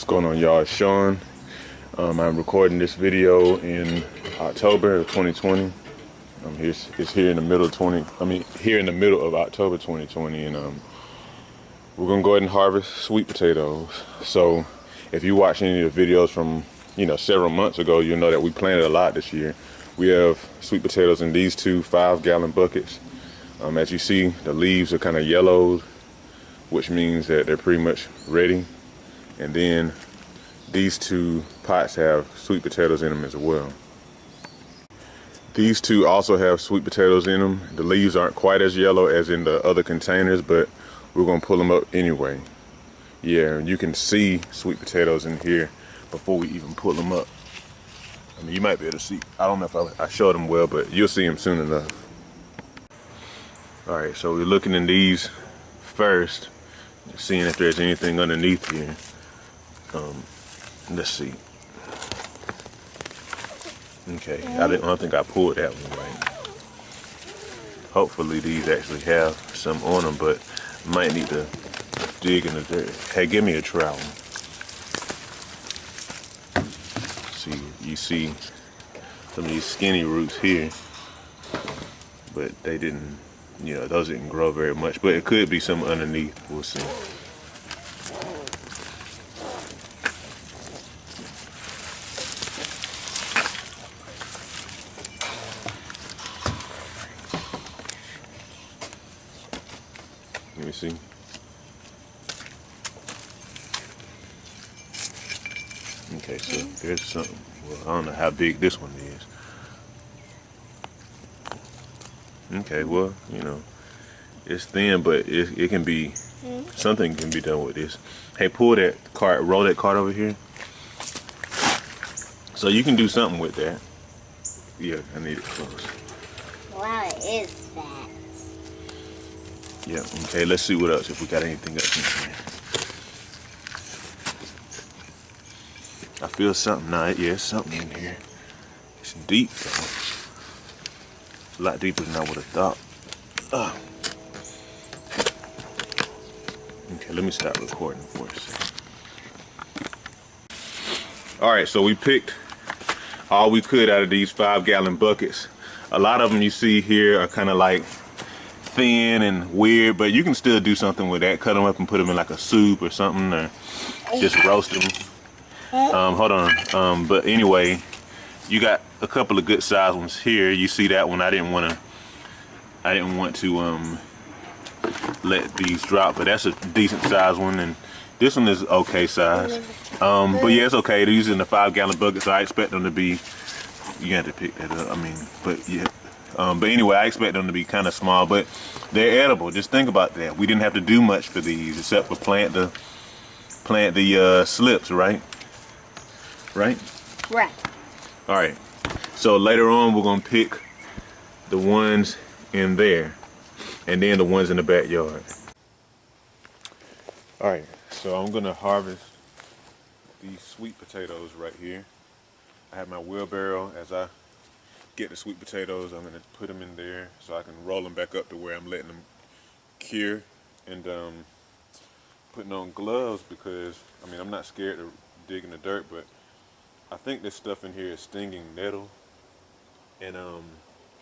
What's going on, y'all? It's Sean. I'm recording this video in October of 2020. It's here in the middle of here in the middle of October 2020, and we're gonna go ahead and harvest sweet potatoes. So, if you watch any of the videos from several months ago, you'll know that we planted a lot this year. We have sweet potatoes in these two 5-gallon buckets. As you see, the leaves are kind of yellowed, which means that they're pretty much ready. And then these two pots have sweet potatoes in them as well. These two also have sweet potatoes in them. The leaves aren't quite as yellow as in the other containers, but we're gonna pull them up anyway. Yeah, you can see sweet potatoes in here before we even pull them up. I mean, you might be able to see. I don't know if I showed them well, but you'll see them soon enough. All right, so we're looking in these first, seeing if there's anything underneath here. Let's see. Okay, I don't think I pulled that one right. Hopefully these actually have some on them, but might need to dig in the dirt. Hey, give me a trowel. See, you see some of these skinny roots here, but they didn't, those didn't grow very much, but it could be some underneath. We'll see. Let me see. Okay, so there's something. Well, I don't know how big this one is. Okay, well, it's thin, but it can be, something can be done with this. Hey, pull that cart, roll that cart over here. So you can do something with that. Yeah, I need it close. Wow, it is fat. Yeah, okay, let's see what else, if we got anything else in here. I feel something now. Yeah, it's something in here. It's deep, though. It's a lot deeper than I would have thought. Okay, let me stop recording for a second. All right, so we picked all we could out of these 5-gallon buckets. A lot of them you see here are kind of like thin and weird, but you can still do something with that. Cut them up and put them in like a soup or something, or just roast them. Hold on. But anyway, you got a couple of good sized ones here. You see that one? I didn't want to let these drop, but that's a decent sized one, and this one is okay size. But yeah, it's okay. These are in the 5-gallon bucket, so I expect them to be. You have to pick that up. I mean, but yeah. But anyway, I expect them to be kind of small, but they're edible. Just think about that. We didn't have to do much for these except for plant the slips, right? Right? Right. All right. So later on, we're gonna pick the ones in there, and then the ones in the backyard. All right. So I'm gonna harvest these sweet potatoes right here. I have my wheelbarrow. As I get the sweet potatoes, I'm gonna put them in there so I can roll them back up to where I'm letting them cure, and putting on gloves because I'm not scared to dig in the dirt, but I think this stuff in here is stinging nettle, and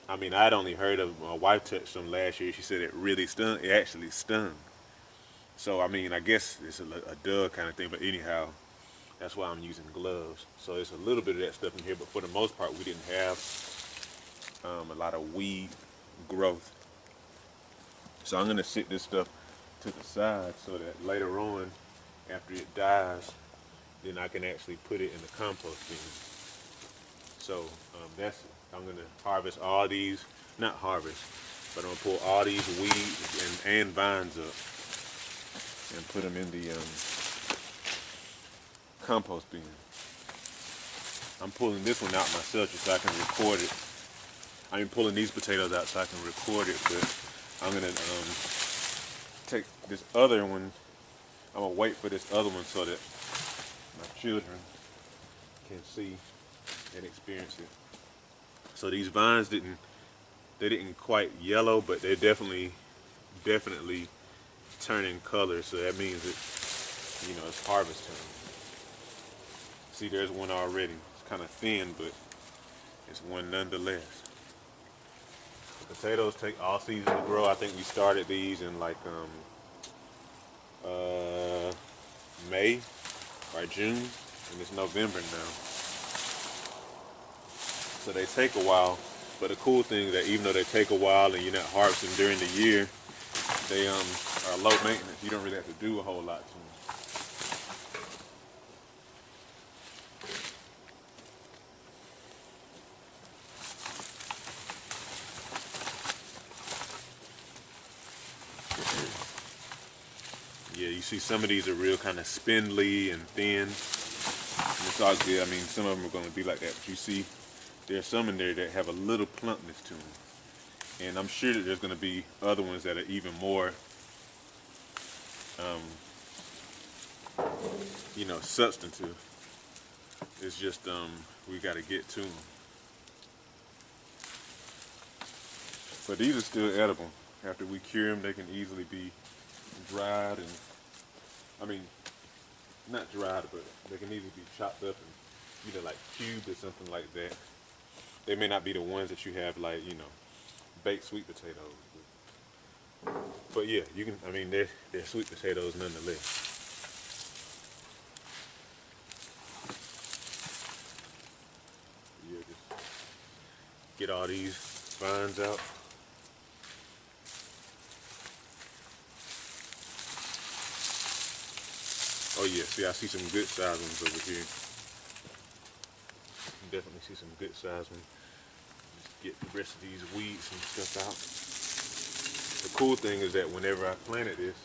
I'd only heard of, my wife touched some last year. She said it really stung. It actually stung. So I guess it's a duh kind of thing, but anyhow, that's why I'm using gloves. So there's a little bit of that stuff in here, but for the most part, we didn't have a lot of weed growth. So I'm gonna sit this stuff to the side so that later on, after it dies, then I can actually put it in the compost bin. So I'm gonna harvest all these, not harvest, but I'm gonna pull all these weeds and vines up and put them in the compost bin. I'm pulling this one out myself just so I can record it. I'm pulling these potatoes out so I can record it, but I'm gonna take this other one. I'm gonna wait for this other one so that my children can see and experience it. So these vines didn't quite yellow, but they're definitely turning color. So that means that it's harvest time. See, there's one already. It's kind of thin, but it's one nonetheless. The potatoes take all season to grow. I think we started these in like May or June, and it's November now. So they take a while. But the cool thing is that even though they take a while and you're not harvesting during the year, they are low maintenance. You don't really have to do a whole lot to them. Yeah, you see some of these are real kind of spindly and thin. And it's all good. I mean, some of them are going to be like that, but you see there's some in there that have a little plumpness to them. And I'm sure that there's going to be other ones that are even more, you know, substantive. It's just, we got to get to them. But these are still edible. After we cure them, they can easily be dried and, I mean, not dried, but they can easily be chopped up and either like cubed or something like that. They may not be the ones that you have like, you know, baked sweet potatoes. But yeah, you can, I mean, they're sweet potatoes nonetheless. Yeah, just get all these vines out. Oh yeah, see, I see some good sized ones over here. Definitely see some good sized ones. Just get the rest of these weeds and stuff out. The cool thing is that whenever I planted this,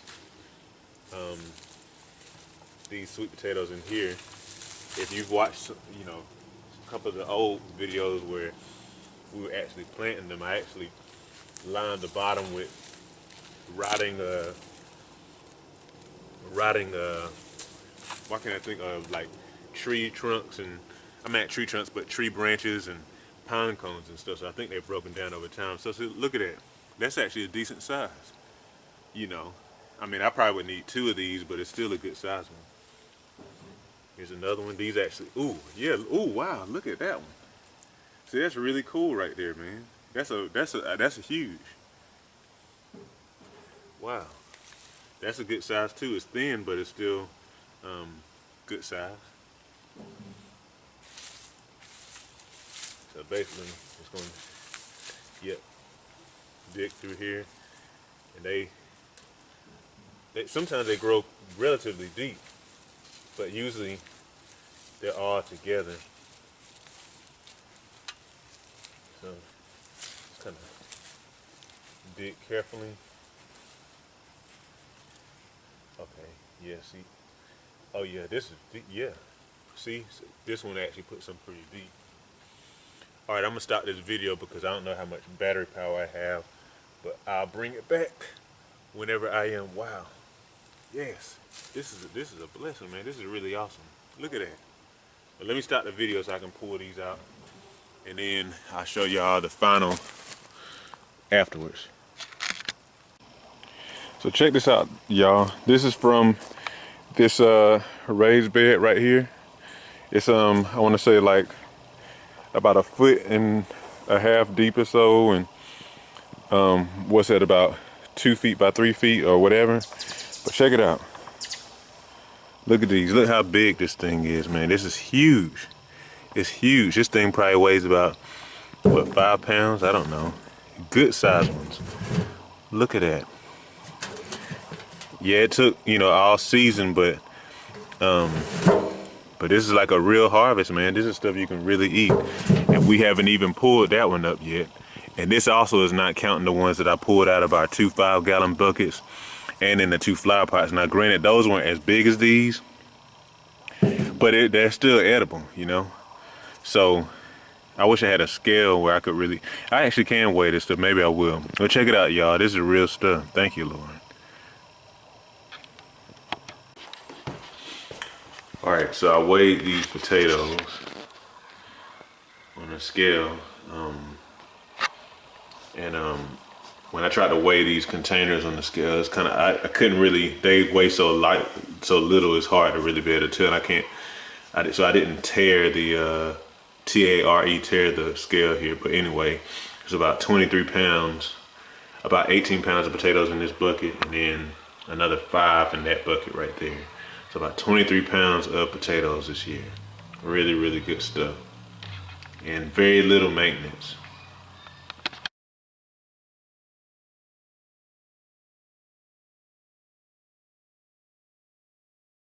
these sweet potatoes in here, if you've watched, you know, a couple of the old videos where we were actually planting them, I actually lined the bottom with rotting, why can't I think of, like tree trunks and, I meant tree trunks, but tree branches and pine cones and stuff. So I think they've broken down over time. So look at that. That's actually a decent size. You know, I mean, I probably would need 2 of these, but it's still a good size one. Here's another one. These actually, ooh, yeah, ooh, wow, look at that one. See, that's really cool right there, man. That's a huge. Wow, that's a good size too. It's thin, but it's still good size. So basically, it's going to, yep, dig through here, and they sometimes they grow relatively deep, but usually they're all together. So just kind of dig carefully. Okay, yeah, see, oh yeah, this is deep, yeah. See, so this one actually puts some pretty deep. All right, I'm gonna stop this video because I don't know how much battery power I have, but I'll bring it back whenever I am. Wow, yes, this is a blessing, man. This is really awesome. Look at that. But let me stop the video so I can pull these out, and then I'll show y'all the final afterwards. So check this out, y'all. This is from this raised bed right here. It's I want to say like about 1.5 feet deep or so, and what's that, about 2 feet by 3 feet or whatever. But check it out. Look at these. Look how big this thing is, man. This is huge. It's huge. This thing probably weighs about, what, 5 pounds? I don't know. Good size ones. Look at that. Yeah, it took, you know, all season, but this is like a real harvest, man. This is stuff you can really eat. And we haven't even pulled that one up yet. And this also is not counting the ones that I pulled out of our 2 5-gallon buckets and in the 2 flower pots. Now, granted, those weren't as big as these, but they're still edible, you know? So I wish I had a scale where I could really, I actually can weigh this stuff. Maybe I will. But check it out, y'all. This is real stuff. Thank you, Lord. All right, so I weighed these potatoes on a scale, and when I tried to weigh these containers on the scale, it's kind of, I couldn't really, they weigh so light, so little, it's hard to really be able to tell. I can't So I didn't tear the T-A-R-E, tear the scale here. But anyway, it's about 23 pounds, about 18 pounds of potatoes in this bucket, and then another 5 in that bucket right there. So about 23 pounds of potatoes this year. Really, really good stuff. And very little maintenance.